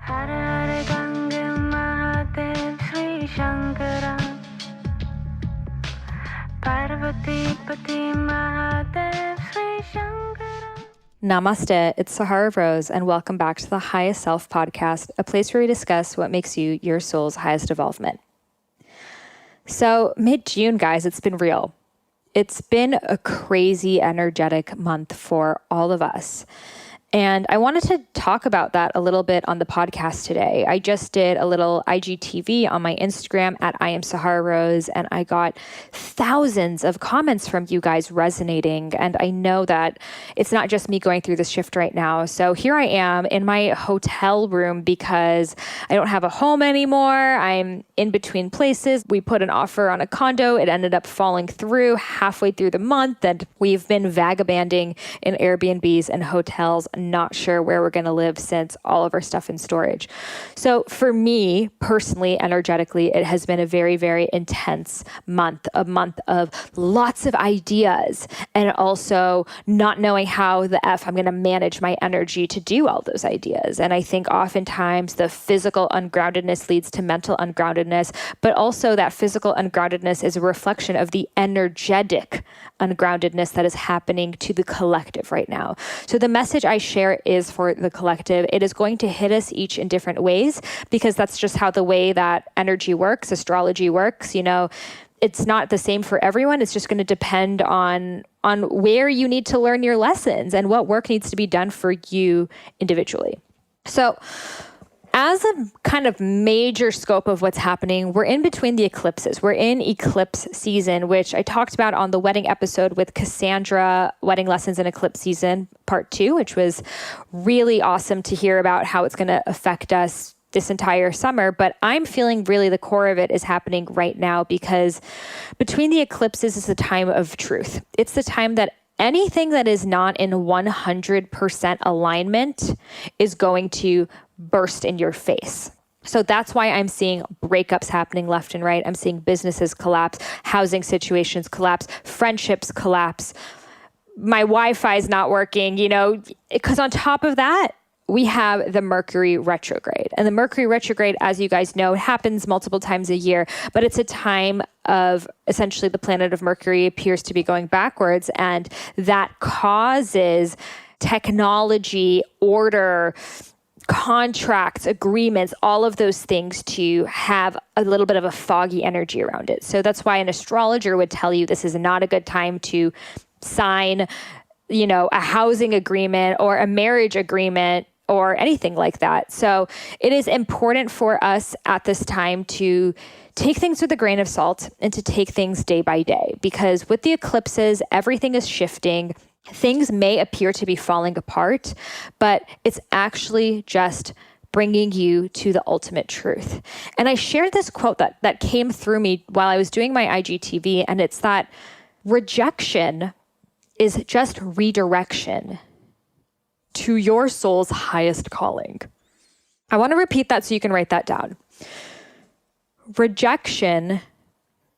Hare Ganga Mahadev Sri Shankara Parvati Pati Mahadev Sri Shankara. Namaste, it's Sahara Rose, and welcome back to the Highest Self podcast, a place where we discuss what makes you your soul's highest evolvement. So mid-June, guys, it's been real. It's been a crazy, energetic month for all of us. And I wanted to talk about that a little bit on the podcast today. I just did a little IGTV on my Instagram at I am Sahara Rose, and I got thousands of comments from you guys resonating. And I know that it's not just me going through this shift right now. So here I am in my hotel room because I don't have a home anymore. I'm in between places. We put an offer on a condo. It ended up falling through halfway through the month, and we've been vagabonding in Airbnbs and hotels, not sure where we're going to live since all of our stuff in storage. So for me personally, energetically, it has been a very, very intense month, a month of lots of ideas and also not knowing how the F I'm going to manage my energy to do all those ideas. And I think oftentimes the physical ungroundedness leads to mental ungroundedness, but also that physical ungroundedness is a reflection of the energetic ungroundedness that is happening to the collective right now. So the message I share is for the collective. It is going to hit us each in different ways because that's just how the way that energy works, astrology works. You know, it's not the same for everyone. It's just going to depend on where you need to learn your lessons and what work needs to be done for you individually. So as a kind of major scope of what's happening, we're in between the eclipses. We're in eclipse season, which I talked about on the wedding episode with Cassandra, Wedding Lessons in Eclipse Season, part 2, which was really awesome to hear about how it's going to affect us this entire summer. But I'm feeling really the core of it is happening right now because between the eclipses is the time of truth. It's the time that anything that is not in 100% alignment is going to burst in your face. So that's why I'm seeing breakups happening left and right. I'm seeing businesses collapse, housing situations collapse, friendships collapse. My Wi-Fi is not working, because on top of that, we have the Mercury retrograde. And the Mercury retrograde, as you guys know, happens multiple times a year, but it's a time of essentially the planet of Mercury appears to be going backwards, and that causes technology, order, contracts, agreements, all of those things to have a little bit of a foggy energy around it. So that's why an astrologer would tell you this is not a good time to sign, a housing agreement or a marriage agreement or anything like that. So it is important for us at this time to take things with a grain of salt and to take things day by day, because with the eclipses, everything is shifting. Things may appear to be falling apart, but it's actually just bringing you to the ultimate truth. And I shared this quote that came through me while I was doing my IGTV, and it's that rejection is just redirection to your soul's highest calling. I want to repeat that so you can write that down. Rejection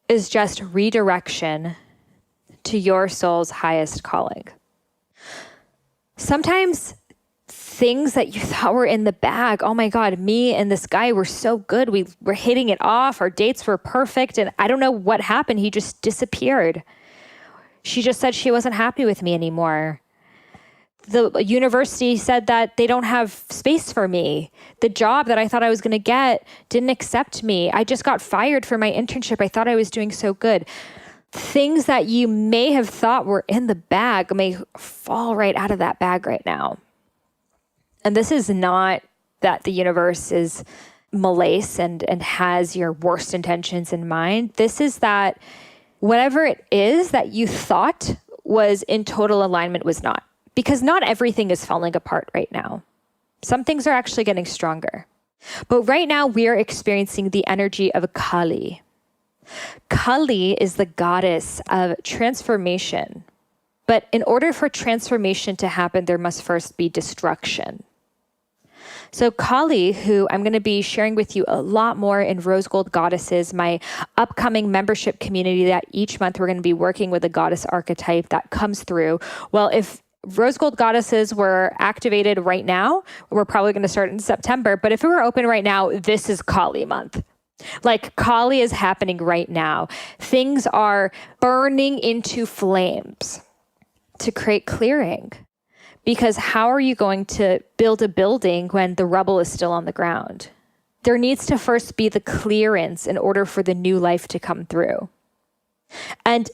is just redirection to your soul's highest calling. Sometimes things that you thought were in the bag, oh my God, me and this guy were so good. We were hitting it off. Our dates were perfect. And I don't know what happened. He just disappeared. She just said she wasn't happy with me anymore. The university said that they don't have space for me. The job that I thought I was going to get didn't accept me. I just got fired for my internship. I thought I was doing so good. Things that you may have thought were in the bag may fall right out of that bag right now. And this is not that the universe is malaise and has your worst intentions in mind. This is that whatever it is that you thought was in total alignment was not. Because not everything is falling apart right now. Some things are actually getting stronger. But right now we are experiencing the energy of Kali. Kali is the goddess of transformation. But in order for transformation to happen, there must first be destruction. So Kali, who I'm going to be sharing with you a lot more in Rose Gold Goddesses, my upcoming membership community that each month we're going to be working with a goddess archetype that comes through. Well, if rose gold goddesses were activated right now, we're probably going to start in September. But if it were open right now, this is Kali month. Like Kali is happening right now. Things are burning into flames to create clearing. Because how are you going to build a building when the rubble is still on the ground? There needs to first be the clearance in order for the new life to come through. And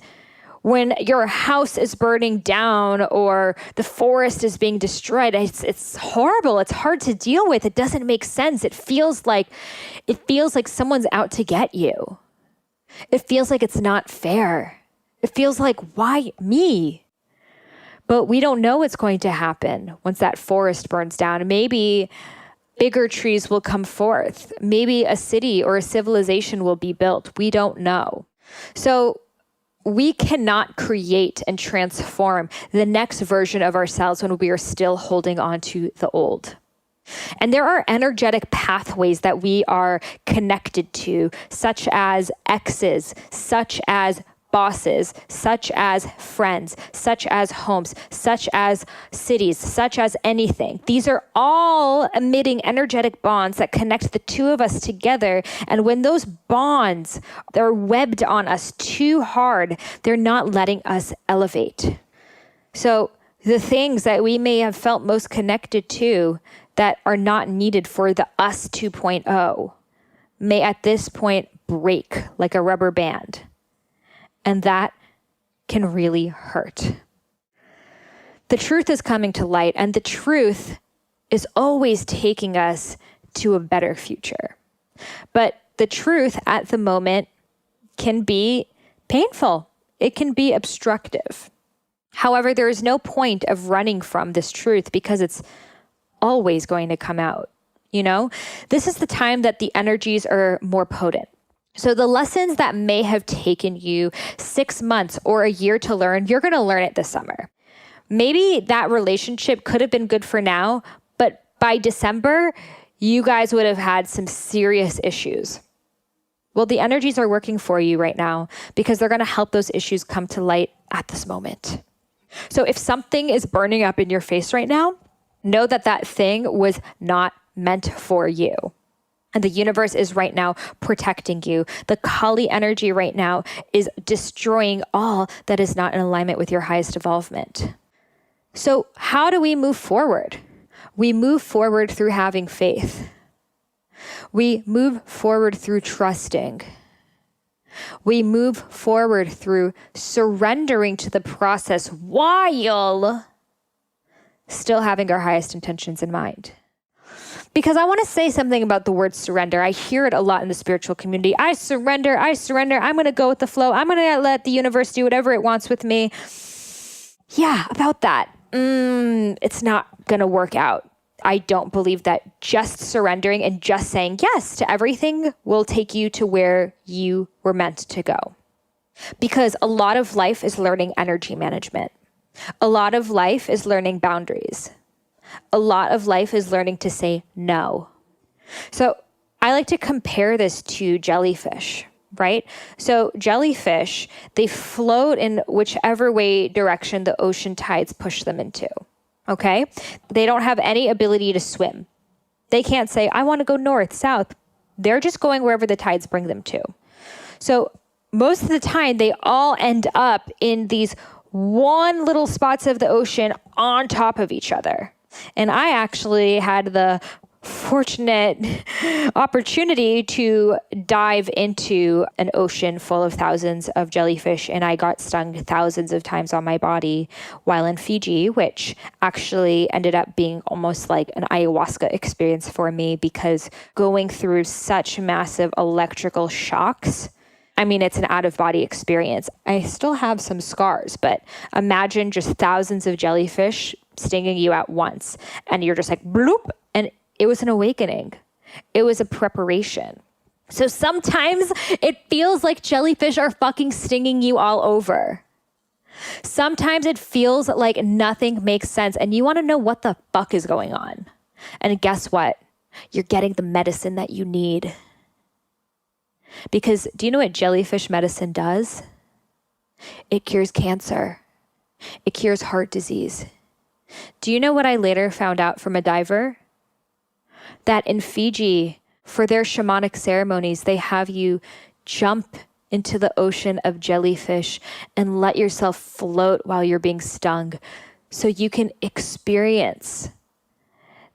when your house is burning down or the forest is being destroyed, it's horrible. It's hard to deal with. It doesn't make sense. It feels like someone's out to get you. It feels like it's not fair. It feels like, why me? But we don't know what's going to happen once that forest burns down. Maybe bigger trees will come forth. Maybe a city or a civilization will be built. We don't know. So we cannot create and transform the next version of ourselves when we are still holding on to the old. And there are energetic pathways that we are connected to, such as exes, such as bosses, such as friends, such as homes, such as cities, such as anything. These are all emitting energetic bonds that connect the two of us together. And when those bonds are webbed on us too hard, they're not letting us elevate. So the things that we may have felt most connected to that are not needed for the us 2.0 may at this point break like a rubber band. And that can really hurt. The truth is coming to light, and the truth is always taking us to a better future. But the truth at the moment can be painful. It can be obstructive. However, there is no point of running from this truth because it's always going to come out. You know, this is the time that the energies are more potent. So the lessons that may have taken you 6 months or a year to learn, you're going to learn it this summer. Maybe that relationship could have been good for now, but by December, you guys would have had some serious issues. Well, the energies are working for you right now because they're going to help those issues come to light at this moment. So if something is burning up in your face right now, know that that thing was not meant for you. And the universe is right now protecting you. The Kali energy right now is destroying all that is not in alignment with your highest evolvement. So how do we move forward? We move forward through having faith. We move forward through trusting. We move forward through surrendering to the process while still having our highest intentions in mind. Because I want to say something about the word surrender. I hear it a lot in the spiritual community. I surrender. I'm going to go with the flow. I'm going to let the universe do whatever it wants with me. Yeah, about that. It's not going to work out. I don't believe that just surrendering and just saying yes to everything will take you to where you were meant to go. Because a lot of life is learning energy management. A lot of life is learning boundaries. A lot of life is learning to say no. So I like to compare this to jellyfish, right? So jellyfish, they float in whichever way direction the ocean tides push them into, okay? They don't have any ability to swim. They can't say, I want to go north, south. They're just going wherever the tides bring them to. So most of the time, they all end up in these one little spots of the ocean on top of each other. And I actually had the fortunate opportunity to dive into an ocean full of thousands of jellyfish, and I got stung thousands of times on my body while in Fiji, which actually ended up being almost like an ayahuasca experience for me because going through such massive electrical shocks, I mean, it's an out-of-body experience. I still have some scars, but imagine just thousands of jellyfish stinging you at once, and you're just like, bloop, and it was an awakening. It was a preparation. So sometimes it feels like jellyfish are fucking stinging you all over. Sometimes it feels like nothing makes sense, and you want to know what the fuck is going on. And guess what? You're getting the medicine that you need. Because do you know what jellyfish medicine does? It cures cancer. It cures heart disease. Do you know what I later found out from a diver? That in Fiji, for their shamanic ceremonies, they have you jump into the ocean of jellyfish and let yourself float while you're being stung so you can experience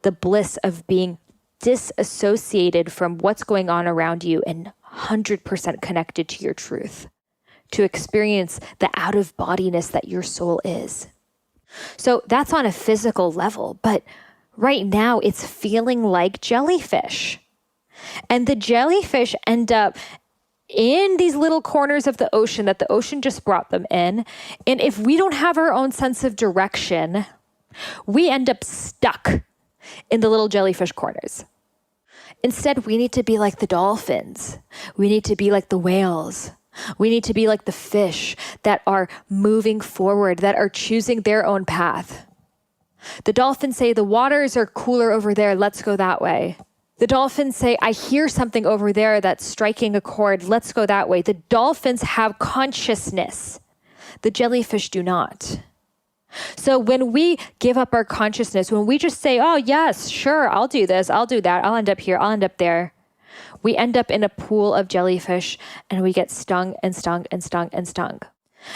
the bliss of being disassociated from what's going on around you and 100% connected to your truth, to experience the out-of-bodiness that your soul is. So that's on a physical level, but right now it's feeling like jellyfish. And the jellyfish end up in these little corners of the ocean that the ocean just brought them in. And if we don't have our own sense of direction, we end up stuck in the little jellyfish corners. Instead, we need to be like the dolphins. We need to be like the whales. We need to be like the fish that are moving forward, that are choosing their own path. The dolphins say, the waters are cooler over there, let's go that way. The dolphins say, I hear something over there that's striking a chord, let's go that way. The dolphins have consciousness. The jellyfish do not. So when we give up our consciousness, when we just say, oh yes, sure, I'll do this, I'll do that, I'll end up here, I'll end up there, we end up in a pool of jellyfish and we get stung and stung and stung and stung.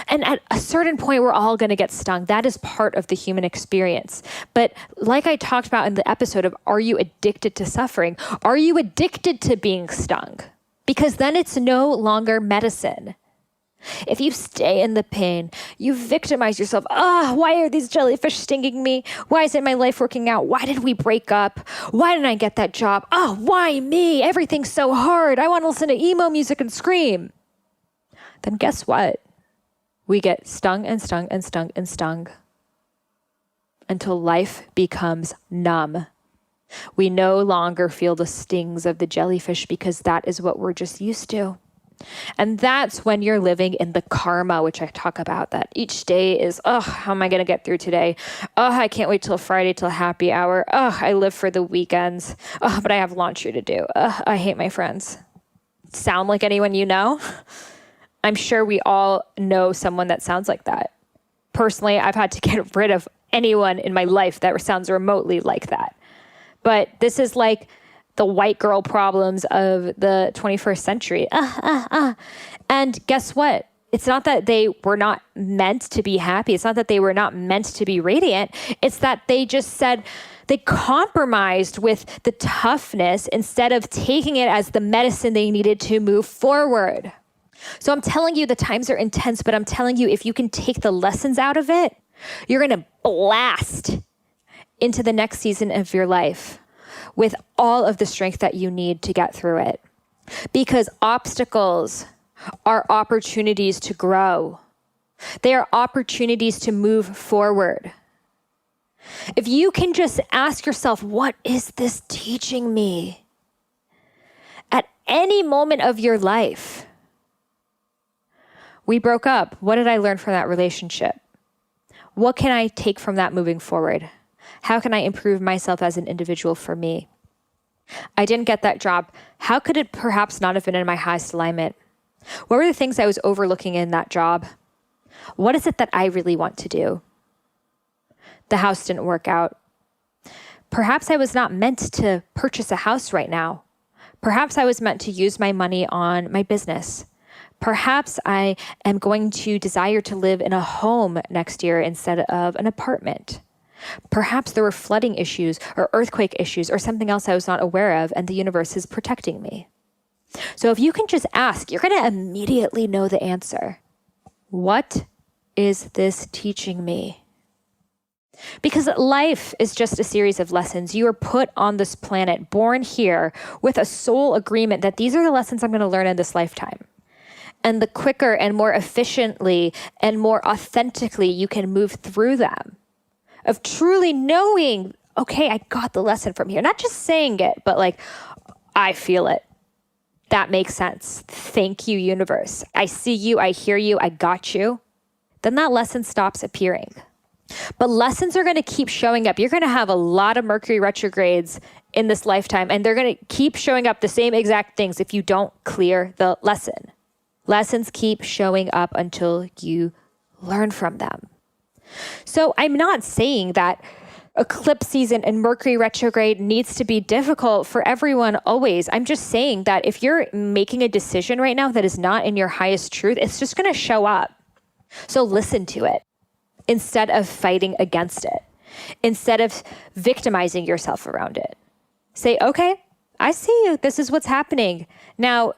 And at a certain point, we're all going to get stung. That is part of the human experience. But like I talked about in the episode of, are you addicted to suffering? Are you addicted to being stung? Because then it's no longer medicine. If you stay in the pain, you victimize yourself. Why are these jellyfish stinging me? Why isn't my life working out? Why did we break up? Why didn't I get that job? Why me? Everything's so hard. I want to listen to emo music and scream. Then guess what? We get stung and stung and stung and stung until life becomes numb. We no longer feel the stings of the jellyfish because that is what we're just used to. And that's when you're living in the karma, which I talk about, that each day is, how am I going to get through today? I can't wait till Friday, till happy hour. I live for the weekends. But I have laundry to do. I hate my friends. Sound like anyone you know? I'm sure we all know someone that sounds like that. Personally, I've had to get rid of anyone in my life that sounds remotely like that. But this is like the white girl problems of the 21st century. And guess what? It's not that they were not meant to be happy. It's not that they were not meant to be radiant. It's that they just said they compromised with the toughness instead of taking it as the medicine they needed to move forward. So I'm telling you the times are intense, but I'm telling you if you can take the lessons out of it, you're going to blast into the next season of your life with all of the strength that you need to get through it. Because obstacles are opportunities to grow. They are opportunities to move forward. If you can just ask yourself, what is this teaching me? At any moment of your life, we broke up. What did I learn from that relationship? What can I take from that moving forward? How can I improve myself as an individual for me? I didn't get that job. How could it perhaps not have been in my highest alignment? What were the things I was overlooking in that job? What is it that I really want to do? The house didn't work out. Perhaps I was not meant to purchase a house right now. Perhaps I was meant to use my money on my business. Perhaps I am going to desire to live in a home next year instead of an apartment. Perhaps there were flooding issues or earthquake issues or something else I was not aware of, and the universe is protecting me. So if you can just ask, you're going to immediately know the answer. What is this teaching me? Because life is just a series of lessons. You are put on this planet, born here, with a soul agreement that these are the lessons I'm going to learn in this lifetime. And the quicker and more efficiently and more authentically you can move through them, of truly knowing, okay, I got the lesson from here. Not just saying it, but like, I feel it. That makes sense. Thank you, universe. I see you, I hear you, I got you. Then that lesson stops appearing. But lessons are going to keep showing up. You're going to have a lot of Mercury retrogrades in this lifetime, and they're going to keep showing up the same exact things if you don't clear the lesson. Lessons keep showing up until you learn from them. So I'm not saying that eclipse season and Mercury retrograde needs to be difficult for everyone always. I'm just saying that if you're making a decision right now that is not in your highest truth, it's just going to show up. So listen to it instead of fighting against it, instead of victimizing yourself around it. Say, okay, I see you. This is what's happening. Now,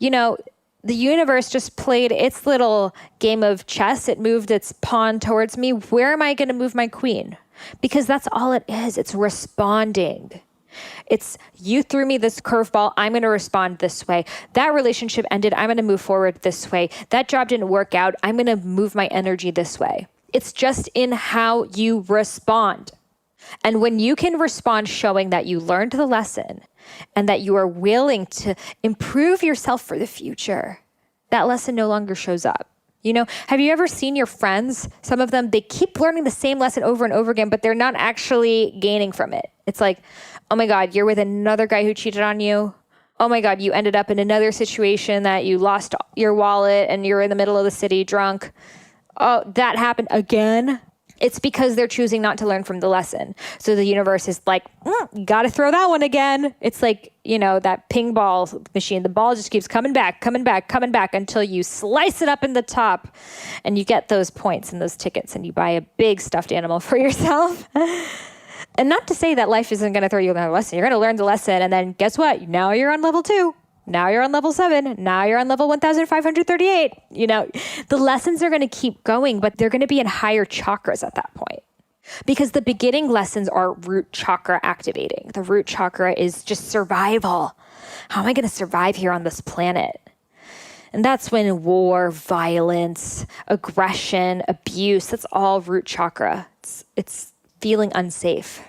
the universe just played its little game of chess. It moved its pawn towards me. Where am I going to move my queen? Because that's all it is. It's responding. It's you threw me this curveball. I'm going to respond this way. That relationship ended. I'm going to move forward this way. That job didn't work out. I'm going to move my energy this way. It's just in how you respond. And when you can respond showing that you learned the lesson and that you are willing to improve yourself for the future, that lesson no longer shows up. Have you ever seen your friends? Some of them, they keep learning the same lesson over and over again, but they're not actually gaining from it. It's like, oh my God, you're with another guy who cheated on you. Oh my God, you ended up in another situation that you lost your wallet and you're in the middle of the city drunk. Oh, that happened again. It's because they're choosing not to learn from the lesson. So the universe is like, got to throw that one again. It's like, that ping ball machine. The ball just keeps coming back until you slice it up in the top and you get those points and those tickets and you buy a big stuffed animal for yourself. And not to say that life isn't going to throw you another lesson. You're going to learn the lesson and then guess what? Now you're on level 2. Now you're on level 7. Now you're on level 1,538. The lessons are going to keep going, but they're going to be in higher chakras at that point. Because the beginning lessons are root chakra activating. The root chakra is just survival. How am I going to survive here on this planet? And that's when war, violence, aggression, abuse, that's all root chakra. It's feeling unsafe.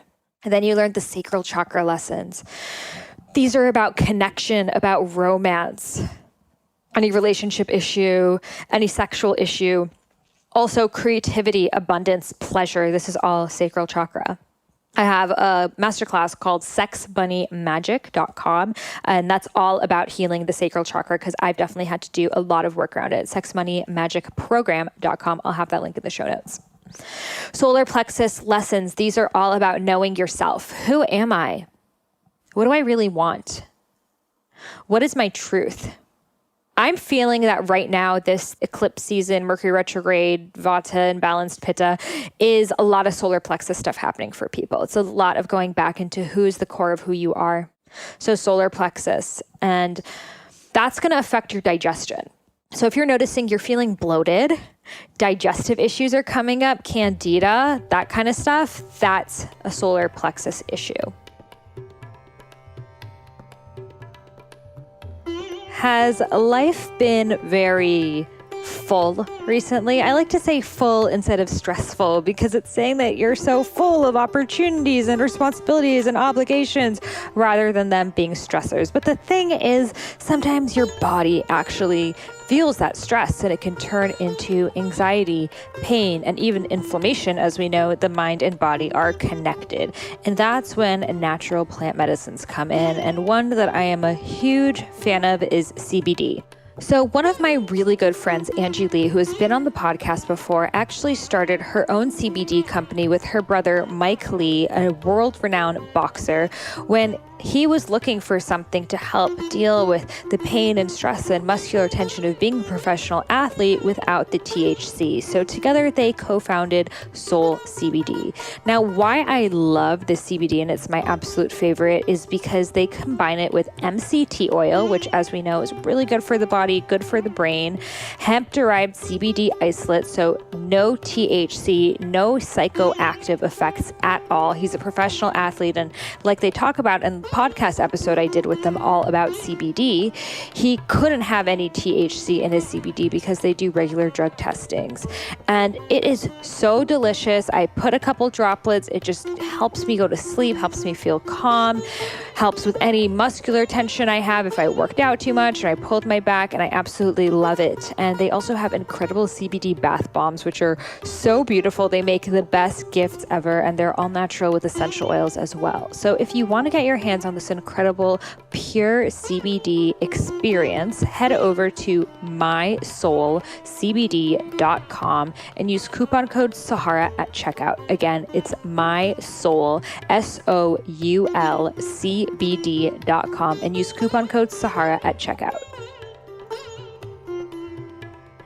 And then you learn the sacral chakra lessons. These are about connection, about romance, any relationship issue, any sexual issue. Also creativity, abundance, pleasure. This is all sacral chakra. I have a masterclass called sexmoneymagic.com, and that's all about healing the sacral chakra because I've definitely had to do a lot of work around it. sexmoneymagicprogram.com. I'll have that link in the show notes. Solar plexus lessons. These are all about knowing yourself. Who am I? What do I really want? What is my truth? I'm feeling that right now, this eclipse season, Mercury retrograde, Vata, and balanced Pitta, is a lot of solar plexus stuff happening for people. It's a lot of going back into who's the core of who you are. So solar plexus, and that's going to affect your digestion. So if you're noticing you're feeling bloated, digestive issues are coming up, candida, that kind of stuff, that's a solar plexus issue. Has life been very full recently? I like to say full instead of stressful because it's saying that you're so full of opportunities and responsibilities and obligations rather than them being stressors. But the thing is, sometimes your body actually feels that stress and it can turn into anxiety, pain, and even inflammation. As we know, the mind and body are connected. And that's when natural plant medicines come in. And one that I am a huge fan of is CBD. So one of my really good friends, Angie Lee, who has been on the podcast before, actually started her own CBD company with her brother, Mike Lee, a world-renowned boxer, when he was looking for something to help deal with the pain and stress and muscular tension of being a professional athlete without the THC. So together they co-founded Soul CBD. Now, why I love this CBD, and it's my absolute favorite, is because they combine it with MCT oil, which as we know is really good for the body, good for the brain, hemp-derived CBD isolate, so no THC, no psychoactive effects at all. He's a professional athlete, and like they talk about in podcast episode I did with them all about CBD, he couldn't have any THC in his CBD because they do regular drug testings. And it is so delicious. I put a couple droplets. It just helps me go to sleep, helps me feel calm, helps with any muscular tension I have if I worked out too much or I pulled my back, and I absolutely love it. And they also have incredible CBD bath bombs, which are so beautiful. They make the best gifts ever, and they're all natural with essential oils as well. So if you want to get your hands hands on this incredible pure CBD experience, head over to mysoulcbd.com and use coupon code Sahara at checkout. Again, it's mysoul, SOULCBD.com, and use coupon code Sahara at checkout.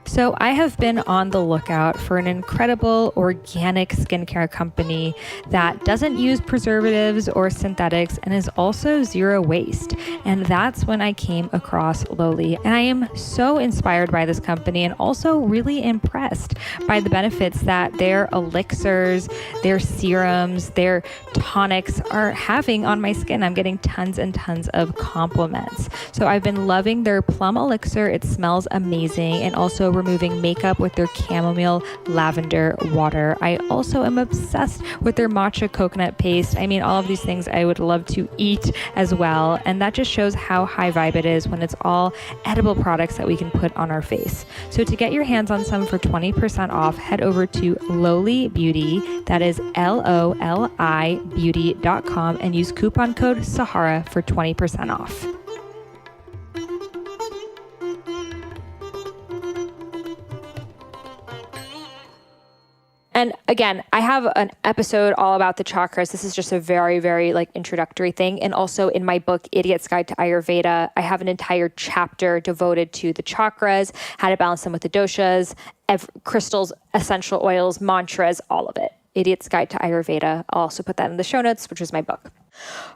So I have been on the lookout for an incredible organic skincare company that doesn't use preservatives or synthetics and is also zero waste. And that's when I came across Loli. And I am so inspired by this company and also really impressed by the benefits that their elixirs, their serums, their tonics are having on my skin. I'm getting tons and tons of compliments. So I've been loving their plum elixir. It smells amazing, and also removing makeup with their chamomile lavender water. I also am obsessed with their matcha coconut paste. I mean, all of these things I would love to eat as well. And that just shows how high vibe it is when it's all edible products that we can put on our face. So to get your hands on some for 20% off, head over to Loli Beauty, that is LOLI beauty.com, and use coupon code Sahara for 20% off. And again, I have an episode all about the chakras. This is just a very, very introductory thing. And also in my book, Idiot's Guide to Ayurveda, I have an entire chapter devoted to the chakras, how to balance them with the doshas, crystals, essential oils, mantras, all of it. Idiot's Guide to Ayurveda. I'll also put that in the show notes, which is my book.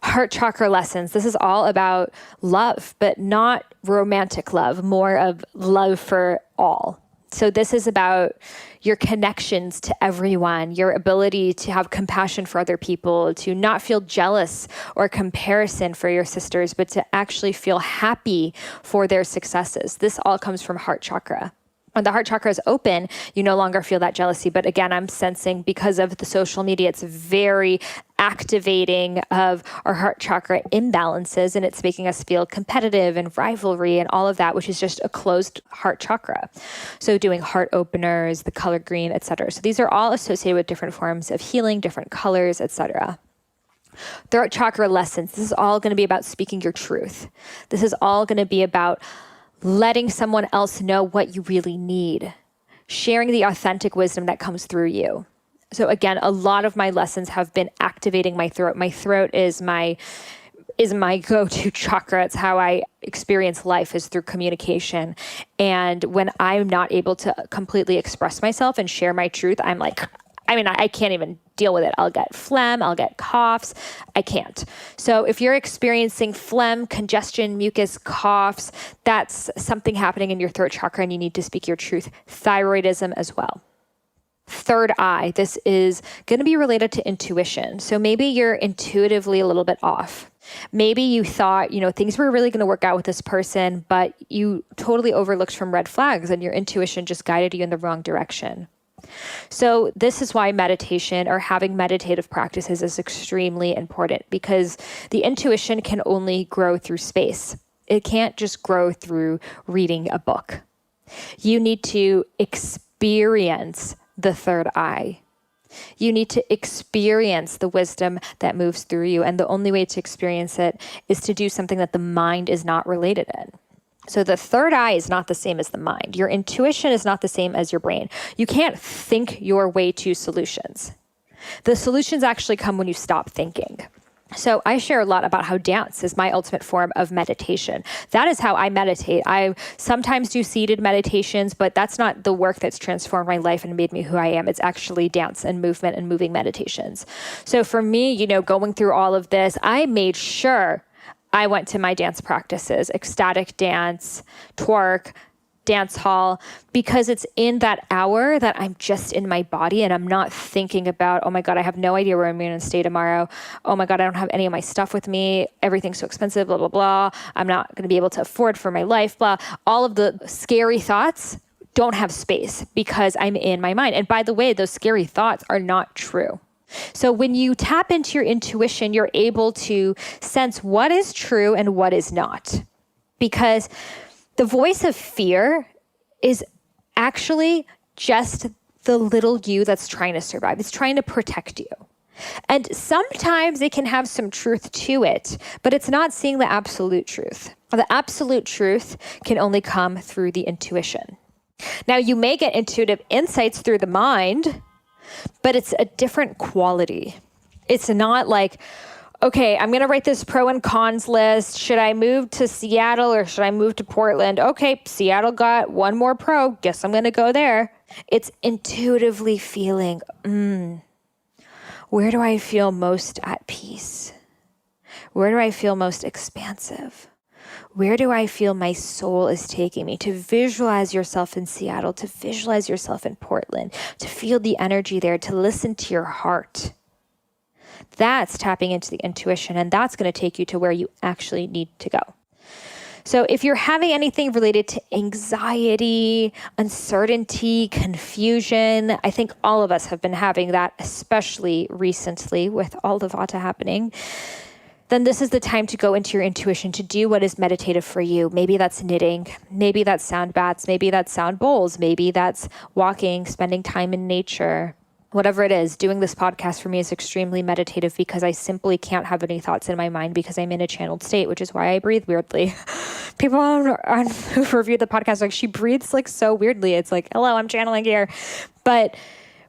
Heart chakra lessons. This is all about love, but not romantic love, more of love for all. So this is about your connections to everyone, your ability to have compassion for other people, to not feel jealous or comparison for your sisters, but to actually feel happy for their successes. This all comes from heart chakra. When the heart chakra is open, you no longer feel that jealousy. But again, I'm sensing because of the social media, it's very activating of our heart chakra imbalances, and it's making us feel competitive and rivalry and all of that, which is just a closed heart chakra. So doing heart openers, the color green, etc. So these are all associated with different forms of healing, different colors, etc. Throat chakra lessons. This is all going to be about speaking your truth. This is all going to be about letting someone else know what you really need, sharing the authentic wisdom that comes through you. So again, a lot of my lessons have been activating my throat. My throat is my go-to chakra. It's how I experience life, is through communication. And when I'm not able to completely express myself and share my truth, I can't even deal with it. I'll get phlegm, I'll get coughs. I can't. So if you're experiencing phlegm, congestion, mucus, coughs, that's something happening in your throat chakra and you need to speak your truth. Thyroidism as well. Third eye, this is going to be related to intuition. So maybe you're intuitively a little bit off. Maybe you thought, things were really going to work out with this person, but you totally overlooked some red flags and your intuition just guided you in the wrong direction. So this is why meditation or having meditative practices is extremely important, because the intuition can only grow through space. It can't just grow through reading a book. You need to experience the third eye. You need to experience the wisdom that moves through you. And the only way to experience it is to do something that the mind is not related in. So the third eye is not the same as the mind. Your intuition is not the same as your brain. You can't think your way to solutions. The solutions actually come when you stop thinking. So I share a lot about how dance is my ultimate form of meditation. That is how I meditate. I sometimes do seated meditations, but that's not the work that's transformed my life and made me who I am. It's actually dance and movement and moving meditations. So for me, going through all of this, I made sure I went to my dance practices, ecstatic dance, twerk, dance hall, because it's in that hour that I'm just in my body and I'm not thinking about, oh my God, I have no idea where I'm going to stay tomorrow. Oh my God, I don't have any of my stuff with me. Everything's so expensive, blah, blah, blah. I'm not going to be able to afford for my life, blah. All of the scary thoughts don't have space because I'm in my mind. And by the way, those scary thoughts are not true. So when you tap into your intuition, you're able to sense what is true and what is not. Because the voice of fear is actually just the little you that's trying to survive. It's trying to protect you. And sometimes it can have some truth to it, but it's not seeing the absolute truth. The absolute truth can only come through the intuition. Now, you may get intuitive insights through the mind, but it's a different quality. It's not like, okay, I'm going to write this pro and cons list. Should I move to Seattle or should I move to Portland? Okay, Seattle got one more pro. Guess I'm going to go there. It's intuitively feeling, where do I feel most at peace? Where do I feel most expansive? Where do I feel my soul is taking me? To visualize yourself in Seattle, to visualize yourself in Portland, to feel the energy there, to listen to your heart. That's tapping into the intuition, and that's going to take you to where you actually need to go. So if you're having anything related to anxiety, uncertainty, confusion, I think all of us have been having that, especially recently with all the Vata happening, then this is the time to go into your intuition, to do what is meditative for you. Maybe that's knitting, maybe that's sound baths, maybe that's sound bowls, maybe that's walking, spending time in nature. Whatever it is, doing this podcast for me is extremely meditative because I simply can't have any thoughts in my mind because I'm in a channeled state, which is why I breathe weirdly. People who've reviewed the podcast, like, she breathes like so weirdly. It's like, hello, I'm channeling here. But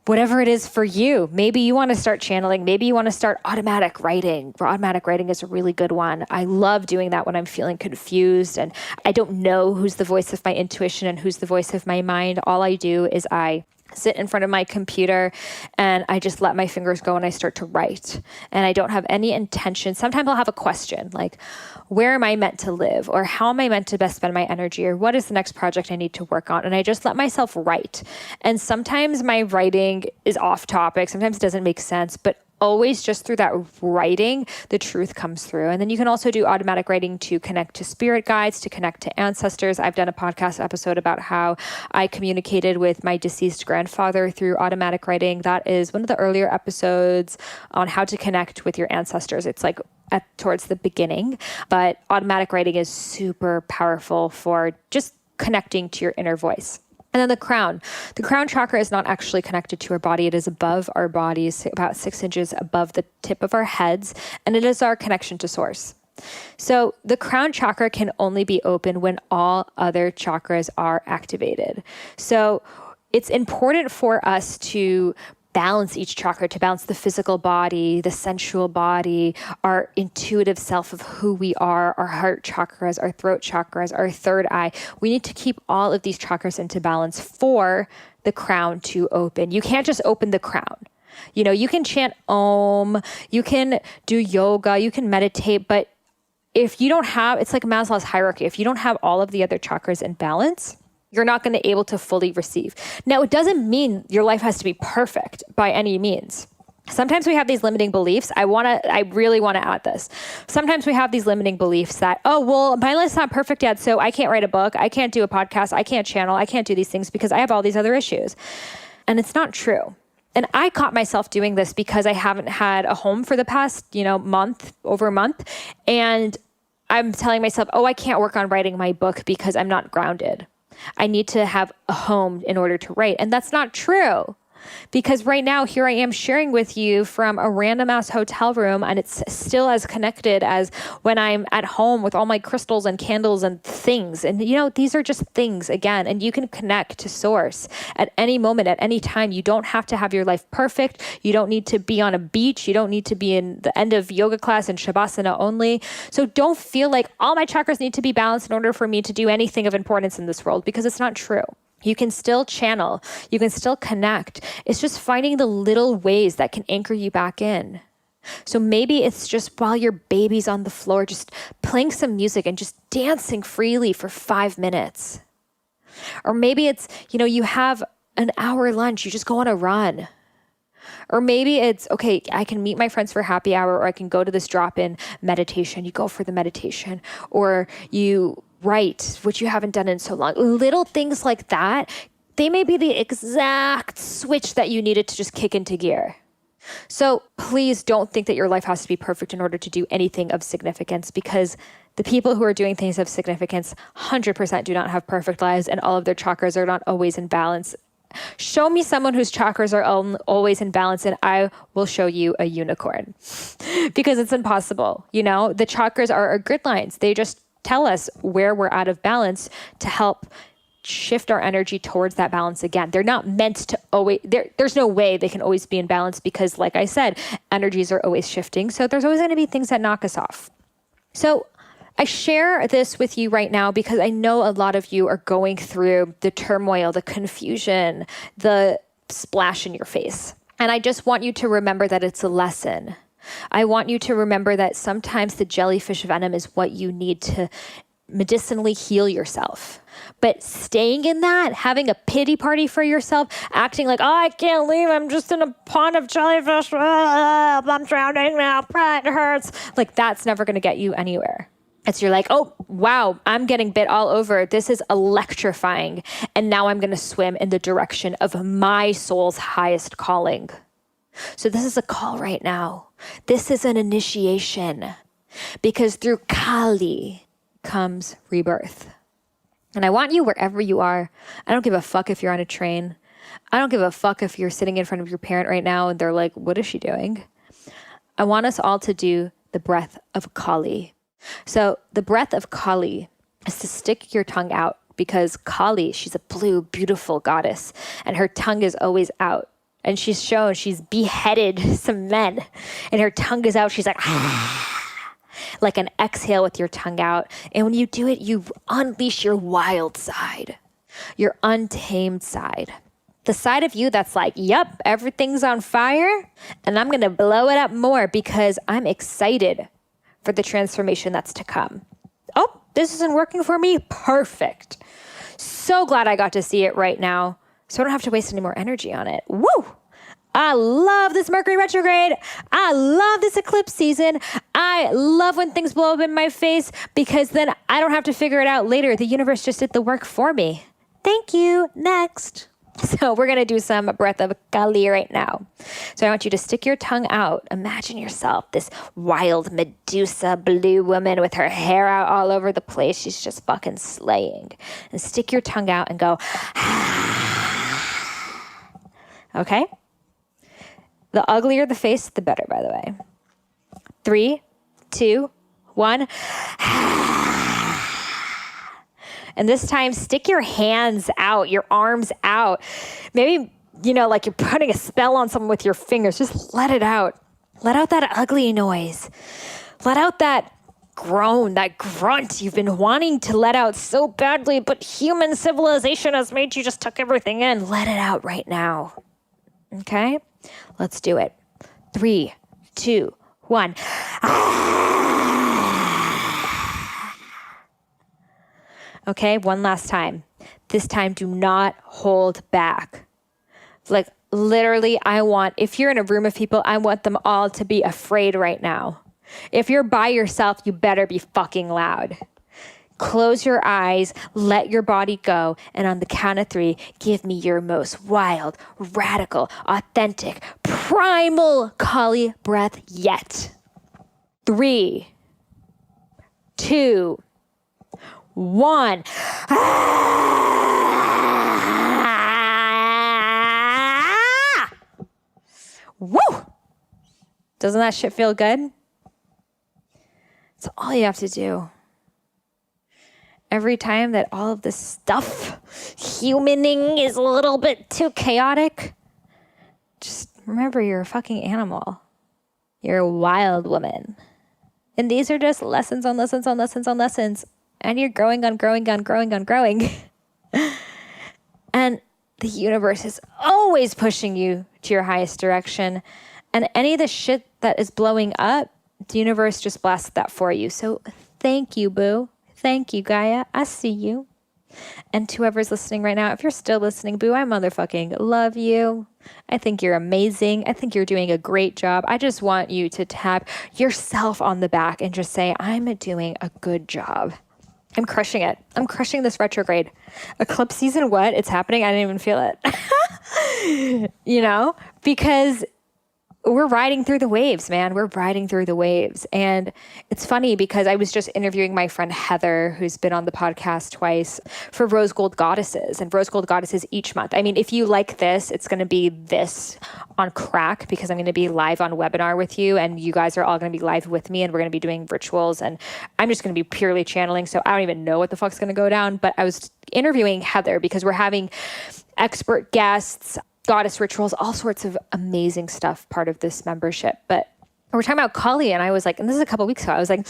whatever it is for you, maybe you want to start channeling. Maybe you want to start automatic writing. Automatic writing is a really good one. I love doing that when I'm feeling confused and I don't know who's the voice of my intuition and who's the voice of my mind. All I do is I sit in front of my computer and I just let my fingers go and I start to write. And I don't have any intention. Sometimes I'll have a question like, where am I meant to live? Or how am I meant to best spend my energy? Or what is the next project I need to work on? And I just let myself write. And sometimes my writing is off topic. Sometimes it doesn't make sense, but always just through that writing, the truth comes through. And then you can also do automatic writing to connect to spirit guides, to connect to ancestors. I've done a podcast episode about how I communicated with my deceased grandfather through automatic writing. That is one of the earlier episodes on how to connect with your ancestors. It's like towards the beginning, but automatic writing is super powerful for just connecting to your inner voice. And then the crown. The crown chakra is not actually connected to our body. It is above our bodies, about 6 inches above the tip of our heads, and it is our connection to source. So the crown chakra can only be open when all other chakras are activated. So it's important for us to balance each chakra, to balance the physical body, the sensual body, our intuitive self of who we are, our heart chakras, our throat chakras, our third eye. We need to keep all of these chakras into balance for the crown to open. You can't just open the crown. You know, you can chant Om, you can do yoga, you can meditate, but if you don't have, it's like Maslow's hierarchy. If you don't have all of the other chakras in balance, you're not going to be able to fully receive. Now, it doesn't mean your life has to be perfect by any means. Sometimes we have these limiting beliefs. I really want to add this. Sometimes we have these limiting beliefs that, oh, well, my life's not perfect yet, so I can't write a book, I can't do a podcast, I can't channel, I can't do these things because I have all these other issues. And it's not true. And I caught myself doing this because I haven't had a home for the past, over a month. And I'm telling myself, oh, I can't work on writing my book because I'm not grounded. I need to have a home in order to write. And that's not true. Because right now, here I am sharing with you from a random ass hotel room, and it's still as connected as when I'm at home with all my crystals and candles and things. And these are just things again, and you can connect to source at any moment, at any time. You don't have to have your life perfect. You don't need to be on a beach. You don't need to be in the end of yoga class and shavasana only. So don't feel like all my chakras need to be balanced in order for me to do anything of importance in this world, because it's not true. You can still channel. You can still connect. It's just finding the little ways that can anchor you back in. So maybe it's just while your baby's on the floor, just playing some music and just dancing freely for 5 minutes. Or maybe it's, you have an hour lunch, you just go on a run. Or maybe it's, okay, I can meet my friends for happy hour, or I can go to this drop-in meditation. You go for the meditation, or you write, which you haven't done in so long. Little things like that, they may be the exact switch that you needed to just kick into gear. So please don't think that your life has to be perfect in order to do anything of significance, because the people who are doing things of significance 100% do not have perfect lives, and all of their chakras are not always in balance Show me someone whose chakras are always in balance and I will show you a unicorn because it's impossible. The chakras are grid lines. They just tell us where we're out of balance to help shift our energy towards that balance again. They're not meant to always, there's no way they can always be in balance because like I said, energies are always shifting. So there's always going to be things that knock us off. So I share this with you right now because I know a lot of you are going through the turmoil, the confusion, the splash in your face. And I just want you to remember that it's a lesson. I want you to remember that sometimes the jellyfish venom is what you need to medicinally heal yourself. But staying in that, having a pity party for yourself, acting like, oh, I can't leave, I'm just in a pond of jellyfish, I'm drowning now, it hurts. Like that's never going to get you anywhere. You're like, oh, wow, I'm getting bit all over. This is electrifying. And now I'm going to swim in the direction of my soul's highest calling. So this is a call right now. This is an initiation because through Kali comes rebirth. And I want you wherever you are. I don't give a fuck if you're on a train. I don't give a fuck if you're sitting in front of your parent right now and they're like, what is she doing? I want us all to do the breath of Kali. So the breath of Kali is to stick your tongue out because Kali, she's a blue, beautiful goddess and her tongue is always out. And she's beheaded some men and her tongue is out. She's like an exhale with your tongue out. And when you do it, you unleash your wild side, your untamed side. The side of you that's like, yep, everything's on fire and I'm going to blow it up more because I'm excited for the transformation that's to come. Oh, this isn't working for me? Perfect. So glad I got to see it right now so I don't have to waste any more energy on it. Woo! I love this Mercury retrograde. I love this eclipse season. I love when things blow up in my face because then I don't have to figure it out later. The universe just did the work for me. Thank you. Next. So we're going to do some breath of Kali right now. So I want you to stick your tongue out. Imagine yourself, this wild Medusa blue woman with her hair out all over the place. She's just fucking slaying. And stick your tongue out and go, okay? The uglier the face, the better, by the way. 3, 2, 1. And this time, stick your hands out, your arms out. Maybe, like you're putting a spell on someone with your fingers. Just let it out. Let out that ugly noise. Let out that groan, that grunt you've been wanting to let out so badly, but human civilization has made you just tuck everything in. Let it out right now. Okay? Let's do it. 3, 2, 1. Okay, one last time. This time, do not hold back. Like literally, if you're in a room of people, I want them all to be afraid right now. If you're by yourself, you better be fucking loud. Close your eyes, let your body go, and on the count of 3, give me your most wild, radical, authentic, primal Kali breath yet. 3, 2, 1. Woo! Doesn't that shit feel good? That's all you have to do. Every time that all of this stuff, humaning is a little bit too chaotic, just remember you're a fucking animal. You're a wild woman. And these are just lessons on lessons on lessons on lessons. And you're growing on growing on growing on growing. And the universe is always pushing you to your highest direction. And any of the shit that is blowing up, the universe just blasts that for you. So thank you, boo. Thank you, Gaia. I see you. And to whoever's listening right now, if you're still listening, boo, I motherfucking love you. I think you're amazing. I think you're doing a great job. I just want you to tap yourself on the back and just say, I'm doing a good job. I'm crushing it. I'm crushing this retrograde. Eclipse season, what? It's happening. I didn't even feel it. Because we're riding through the waves, man. We're riding through the waves. And it's funny because I was just interviewing my friend Heather, who's been on the podcast twice, for Rose Gold Goddesses, and Rose Gold Goddesses each month. I mean, if you like this, it's going to be this on crack, because I'm going to be live on webinar with you, and you guys are all going to be live with me, and we're going to be doing rituals, and I'm just going to be purely channeling. So I don't even know what the fuck's going to go down, but I was interviewing Heather because we're having expert guests, goddess rituals, all sorts of amazing stuff part of this membership. But we're talking about Kali, and I was like, and this is a couple of weeks ago, I was like,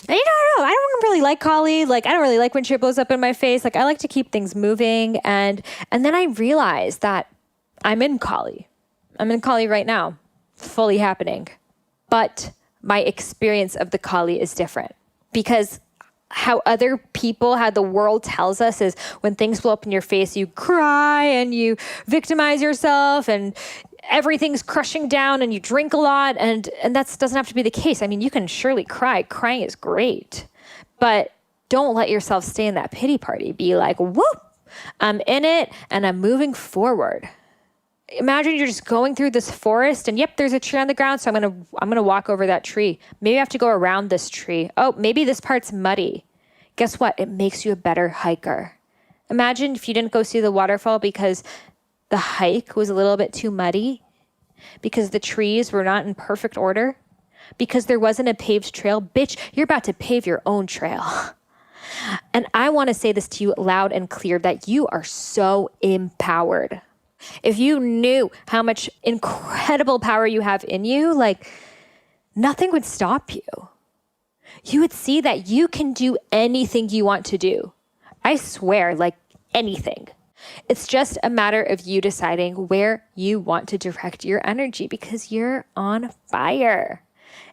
I don't really like Kali. Like, I don't really like when shit blows up in my face. Like, I like to keep things moving. And then I realized that I'm in Kali. I'm in Kali right now, fully happening. But my experience of the Kali is different, because how other people, how the world tells us is when things blow up in your face, you cry and you victimize yourself and everything's crushing down and you drink a lot. And that doesn't have to be the case. I mean, you can surely cry. Crying is great, but don't let yourself stay in that pity party. Be like, whoop, I'm in it and I'm moving forward. Imagine you're just going through this forest and yep, there's a tree on the ground. So I'm going to walk over that tree. Maybe I have to go around this tree. Oh, maybe this part's muddy. Guess what? It makes you a better hiker. Imagine if you didn't go see the waterfall because the hike was a little bit too muddy, because the trees were not in perfect order, because there wasn't a paved trail. Bitch, you're about to pave your own trail. And I want to say this to you loud and clear, that you are so empowered. If you knew how much incredible power you have in you, like nothing would stop you. You would see that you can do anything you want to do. I swear, like anything. It's just a matter of you deciding where you want to direct your energy, because you're on fire.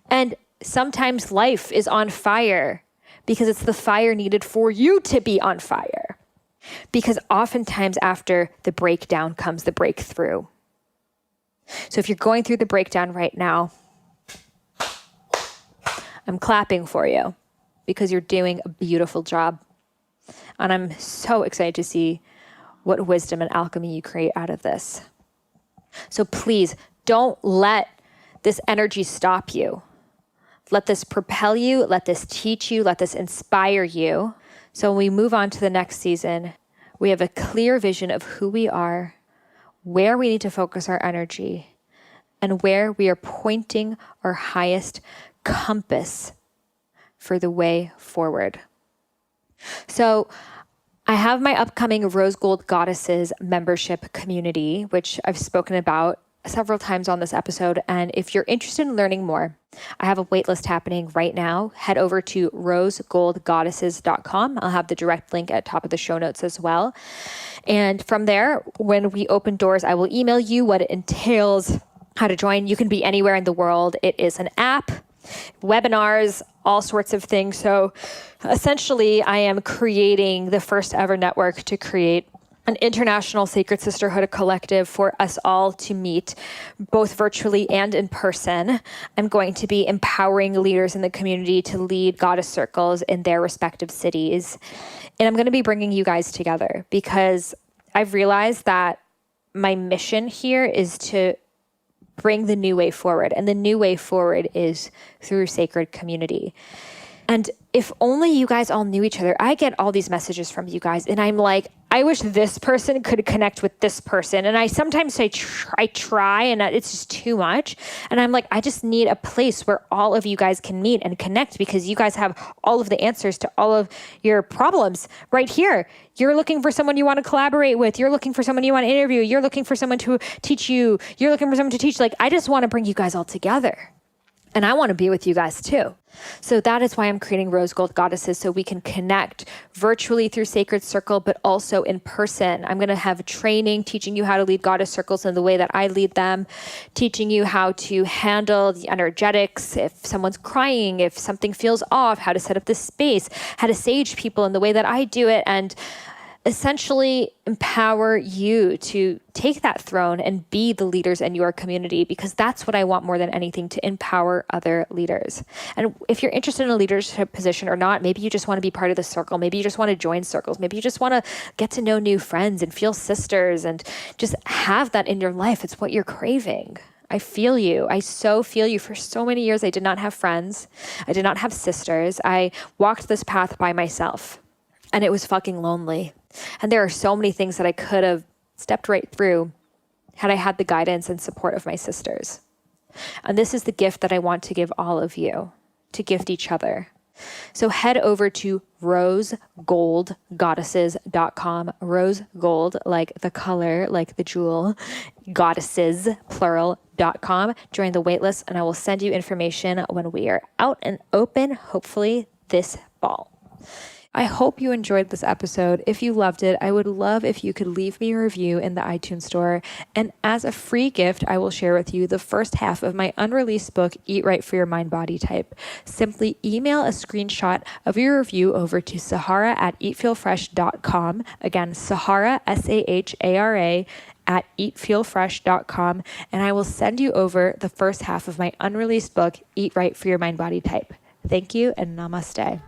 And sometimes life is on fire because it's the fire needed for you to be on fire. Because oftentimes after the breakdown comes the breakthrough. So if you're going through the breakdown right now, I'm clapping for you, because you're doing a beautiful job. And I'm so excited to see what wisdom and alchemy you create out of this. So please don't let this energy stop you. Let this propel you. Let this teach you. Let this inspire you. So when we move on to the next season, we have a clear vision of who we are, where we need to focus our energy, and where we are pointing our highest compass for the way forward. So I have my upcoming Rose Gold Goddesses membership community, which I've spoken about several times on this episode. And if you're interested in learning more, I have a waitlist happening right now. Head over to rosegoldgoddesses.com. I'll have the direct link at top of the show notes as well. And from there, when we open doors, I will email you what it entails, how to join. You can be anywhere in the world. It is an app, webinars, all sorts of things. So essentially, I am creating the first ever network to create an international sacred sisterhood, a collective for us all to meet both virtually and in person. I'm going to be empowering leaders in the community to lead goddess circles in their respective cities. And I'm going to be bringing you guys together, because I've realized that my mission here is to bring the new way forward. And the new way forward is through sacred community. And if only you guys all knew each other. I get all these messages from you guys, and I'm like, I wish this person could connect with this person. And I sometimes say, I try, and it's just too much. And I'm like, I just need a place where all of you guys can meet and connect, because you guys have all of the answers to all of your problems right here. You're looking for someone you want to collaborate with. You're looking for someone you want to interview. You're looking for someone to teach you. You're looking for someone to teach. Like, I just want to bring you guys all together. And I want to be with you guys too. So that is why I'm creating Rose Gold Goddesses, so we can connect virtually through Sacred Circle, but also in person. I'm going to have training teaching you how to lead goddess circles in the way that I lead them, teaching you how to handle the energetics, if someone's crying, if something feels off, how to set up the space, how to sage people in the way that I do it, and essentially empower you to take that throne and be the leaders in your community, because that's what I want more than anything, to empower other leaders. And if you're interested in a leadership position or not, maybe you just want to be part of the circle. Maybe you just want to join circles. Maybe you just want to get to know new friends and feel sisters and just have that in your life. It's what you're craving. I feel you. I so feel you. For so many years, I did not have friends. I did not have sisters. I walked this path by myself, and it was fucking lonely. And there are so many things that I could have stepped right through had I had the guidance and support of my sisters. And this is the gift that I want to give all of you, to gift each other. So head over to rosegoldgoddesses.com. Rose gold, like the color, like the jewel, goddesses, plural.com. Join the waitlist, and I will send you information when we are out and open, hopefully this fall. I hope you enjoyed this episode. If you loved it, I would love if you could leave me a review in the iTunes store. And as a free gift, I will share with you the first half of my unreleased book, Eat Right for Your Mind Body Type. Simply email a screenshot of your review over to Sahara at eatfeelfresh.com. Again, Sahara, Sahara, at eatfeelfresh.com. And I will send you over the first half of my unreleased book, Eat Right for Your Mind Body Type. Thank you and namaste.